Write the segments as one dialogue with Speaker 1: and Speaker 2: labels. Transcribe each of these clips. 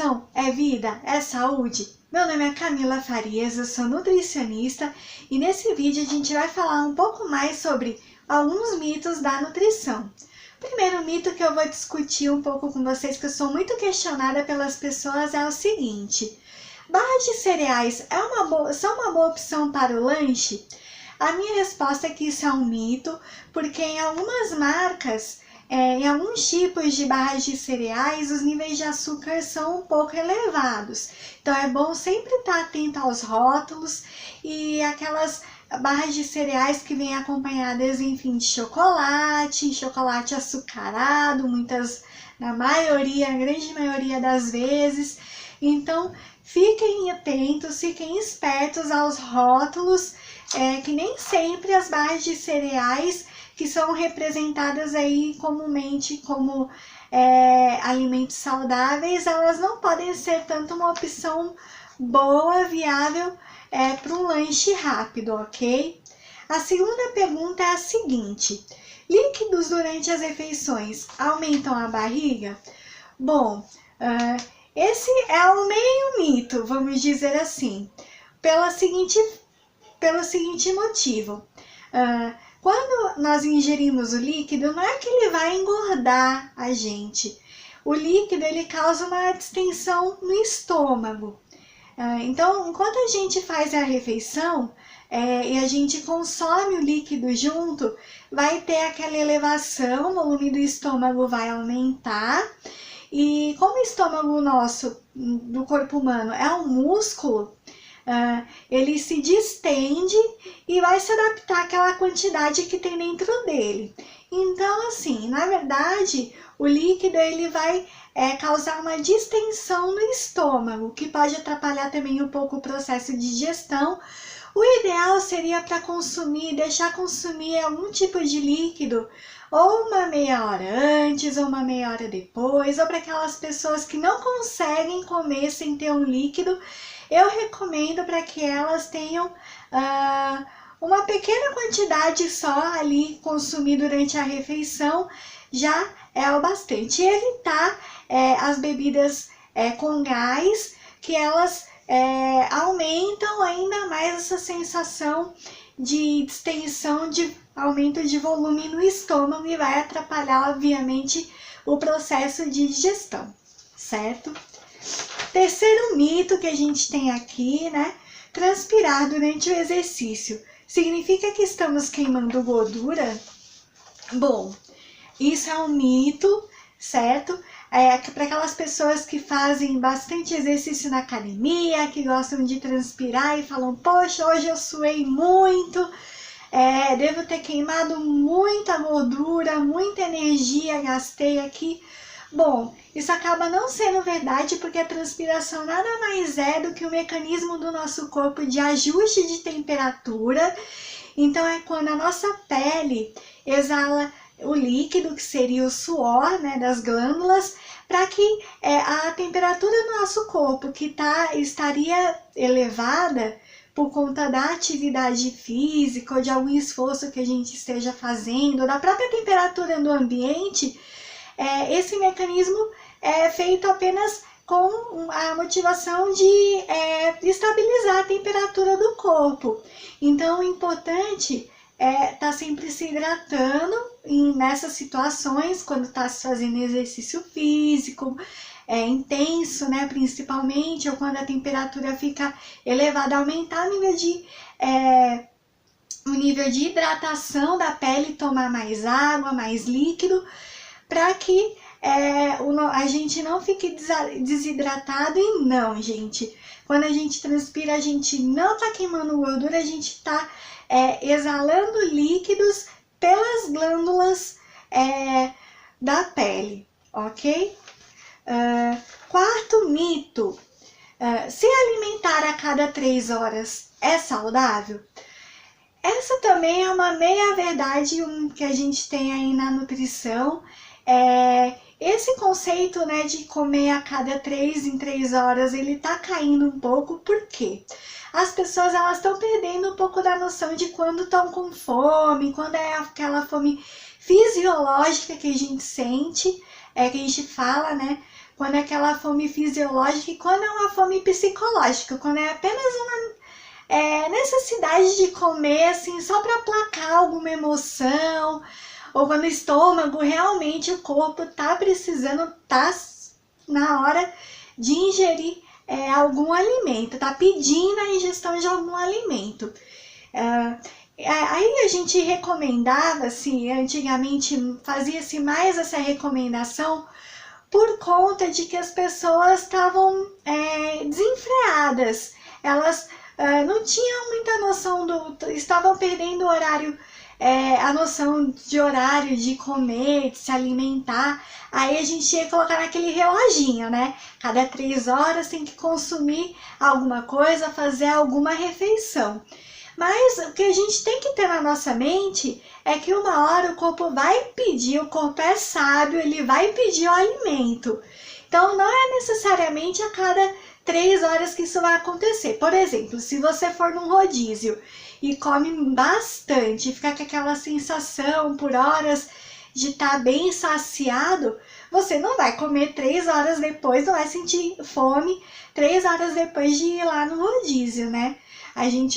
Speaker 1: nutrição é vida, é saúde? Meu nome é Camila Farias, eu sou nutricionista e nesse vídeo a gente vai falar um pouco mais sobre alguns mitos da nutrição. O primeiro mito que eu vou discutir um pouco com vocês, que eu sou muito questionada pelas pessoas, é o seguinte: barras de cereais são uma boa opção para o lanche? A minha resposta é que isso é um mito, porque em algumas marcas, em alguns tipos de barras de cereais, os níveis de açúcar são um pouco elevados. Então é bom sempre estar atento aos rótulos e aquelas barras de cereais que vêm acompanhadas, enfim, de chocolate açucarado, na grande maioria das vezes. Então fiquem atentos, fiquem espertos aos rótulos, que nem sempre as barras de cereais que são representadas aí comumente como alimentos saudáveis, elas não podem ser tanto uma opção boa, viável para um lanche rápido, ok? A segunda pergunta é a seguinte: líquidos durante as refeições aumentam a barriga? Bom, esse é o meio mito, vamos dizer assim, pelo seguinte motivo. Quando nós ingerimos o líquido, não é que ele vai engordar a gente. O líquido, ele causa uma distensão no estômago. Então, enquanto a gente faz a refeição e a gente consome o líquido junto, vai ter aquela elevação, o volume do estômago vai aumentar. E como o estômago nosso, do corpo humano, é um músculo, ele se distende e vai se adaptar àquela quantidade que tem dentro dele. Então, assim, na verdade, o líquido ele vai causar uma distensão no estômago, que pode atrapalhar também um pouco o processo de digestão. O ideal seria para deixar consumir algum tipo de líquido ou uma meia hora antes ou uma meia hora depois, ou para aquelas pessoas que não conseguem comer sem ter um líquido, eu recomendo para que elas tenham uma pequena quantidade só ali consumir durante a refeição, já é o bastante. E evitar as bebidas com gás, que elas aumentam ainda mais essa sensação de distensão, de aumento de volume no estômago e vai atrapalhar, obviamente, o processo de digestão, certo? Terceiro mito que a gente tem aqui, né? Transpirar durante o exercício significa que estamos queimando gordura? Bom, isso é um mito, certo? Para aquelas pessoas que fazem bastante exercício na academia, que gostam de transpirar e falam: poxa, hoje eu suei muito, devo ter queimado muita gordura, muita energia, gastei aqui. Bom, isso acaba não sendo verdade, porque a transpiração nada mais é do que um mecanismo do nosso corpo de ajuste de temperatura. Então é quando a nossa pele exala o líquido, que seria o suor, né, das glândulas, para que a temperatura do nosso corpo, que estaria elevada por conta da atividade física ou de algum esforço que a gente esteja fazendo, da própria temperatura do ambiente, esse mecanismo é feito apenas com a motivação de estabilizar a temperatura do corpo. Então, o importante é estar sempre se hidratando nessas situações, quando está fazendo exercício físico intenso, né, principalmente, ou quando a temperatura fica elevada, aumentar o nível de hidratação da pele, tomar mais água, mais líquido, para que a gente não fique desidratado. E não, gente, quando a gente transpira, a gente não está queimando gordura, a gente está exalando líquidos pelas glândulas da pele, ok? Quarto mito: se alimentar a cada 3 horas é saudável? Essa também é uma meia-verdade que a gente tem aí na nutrição. Esse conceito, né, de comer a cada 3 em 3 horas, ele tá caindo um pouco. Por quê? As pessoas estão perdendo um pouco da noção de quando estão com fome, quando é aquela fome fisiológica que a gente sente, que a gente fala, né? quando é aquela fome fisiológica e quando é uma fome psicológica, quando é apenas uma necessidade de comer, assim, só para aplacar alguma emoção, ou quando o estômago realmente, o corpo tá precisando, tá na hora de ingerir algum alimento, tá pedindo a ingestão de algum alimento. Aí a gente recomendava, assim, antigamente fazia-se mais essa recomendação por conta de que as pessoas estavam desenfreadas, elas não tinham muita noção estavam perdendo o horário, a noção de horário de comer, de se alimentar. Aí a gente ia colocar naquele reloginho, né? Cada 3 horas tem que consumir alguma coisa, fazer alguma refeição. Mas o que a gente tem que ter na nossa mente é que uma hora o corpo vai pedir, o corpo é sábio, ele vai pedir o alimento. Então não é necessariamente a cada 3 horas que isso vai acontecer. Por exemplo, se você for num rodízio e come bastante, fica com aquela sensação por horas de estar bem saciado, você não vai comer 3 horas depois, não vai sentir fome 3 horas depois de ir lá no rodízio, né?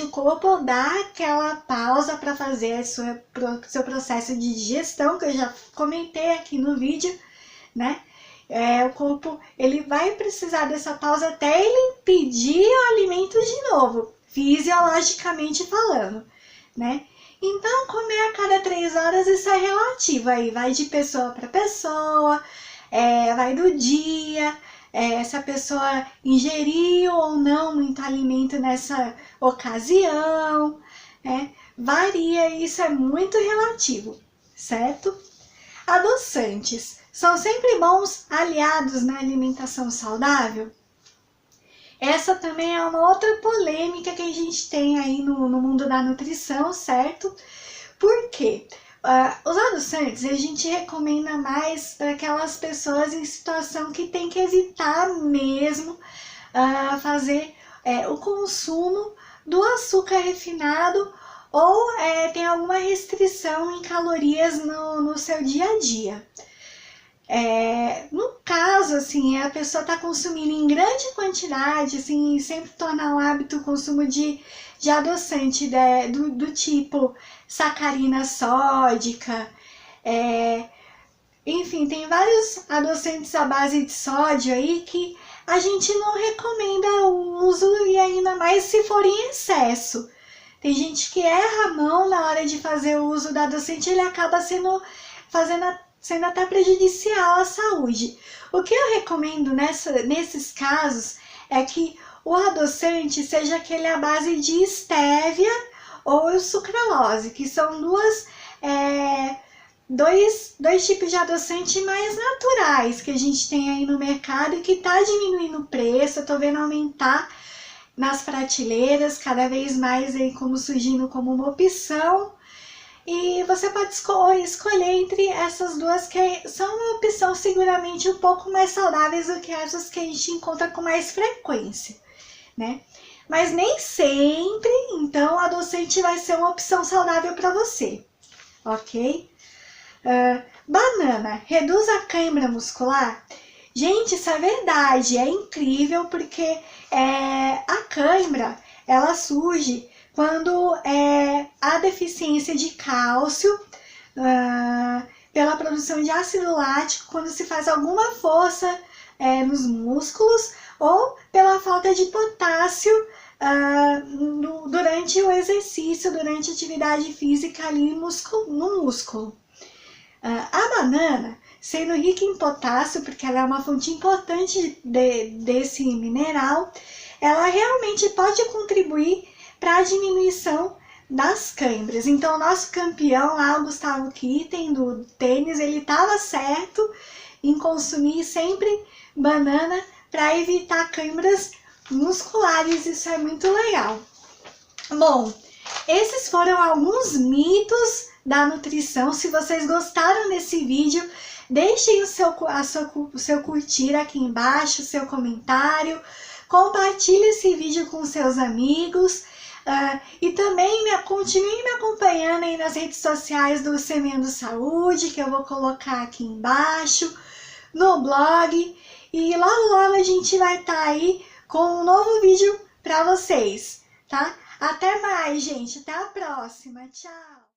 Speaker 1: O corpo dá aquela pausa para fazer seu processo de digestão, que eu já comentei aqui no vídeo, né? O corpo, ele vai precisar dessa pausa até ele pedir o alimento de novo, fisiologicamente falando, né? Então, comer a cada 3 horas, isso é relativo, aí vai de pessoa para pessoa, vai do dia, se a pessoa ingeriu ou não muito alimento nessa ocasião, varia, isso é muito relativo, certo? Adoçantes são sempre bons aliados na alimentação saudável? Essa também é uma outra polêmica que a gente tem aí no mundo da nutrição, certo? Por quê? Os adoçantes a gente recomenda mais para aquelas pessoas em situação que tem que evitar mesmo fazer o consumo do açúcar refinado ou tem alguma restrição em calorias no seu dia a dia. No caso, assim, a pessoa está consumindo em grande quantidade, assim, sempre tornar um hábito o consumo de adoçante do tipo sacarina sódica, enfim, tem vários adoçantes à base de sódio aí que a gente não recomenda o uso, e ainda mais se for em excesso. Tem gente que erra a mão na hora de fazer o uso do adoçante, ele acaba sendo até prejudicial à saúde. O que eu recomendo nesses casos é que o adoçante seja aquele à base de estévia ou sucralose, que são dois tipos de adoçante mais naturais que a gente tem aí no mercado e que está diminuindo o preço. Eu tô vendo aumentar nas prateleiras, cada vez mais aí surgindo como uma opção. E você pode escolher entre essas duas, que são uma opção seguramente um pouco mais saudáveis do que essas que a gente encontra com mais frequência, né? Mas nem sempre, então, o adoçante vai ser uma opção saudável para você, ok? Banana reduz a cãibra muscular? Gente, isso é verdade, é incrível, porque a cãibra, ela surge quando há deficiência de cálcio pela produção de ácido lático, quando se faz alguma força nos músculos, ou pela falta de potássio durante o exercício, durante a atividade física ali no músculo. A banana, sendo rica em potássio, porque ela é uma fonte importante desse mineral, ela realmente pode contribuir para a diminuição das câimbras. Então, o nosso campeão lá, o Gustavo Kirten, do tênis, ele estava certo em consumir sempre banana para evitar câimbras musculares. Isso é muito legal. Bom, esses foram alguns mitos da nutrição. Se vocês gostaram desse vídeo, deixem o seu curtir aqui embaixo, o seu comentário, compartilhe esse vídeo com seus amigos. E também continue me acompanhando aí nas redes sociais do Semeando Saúde, que eu vou colocar aqui embaixo, no blog. E logo logo a gente vai estar aí com um novo vídeo para vocês, tá? Até mais, gente. Até a próxima. Tchau!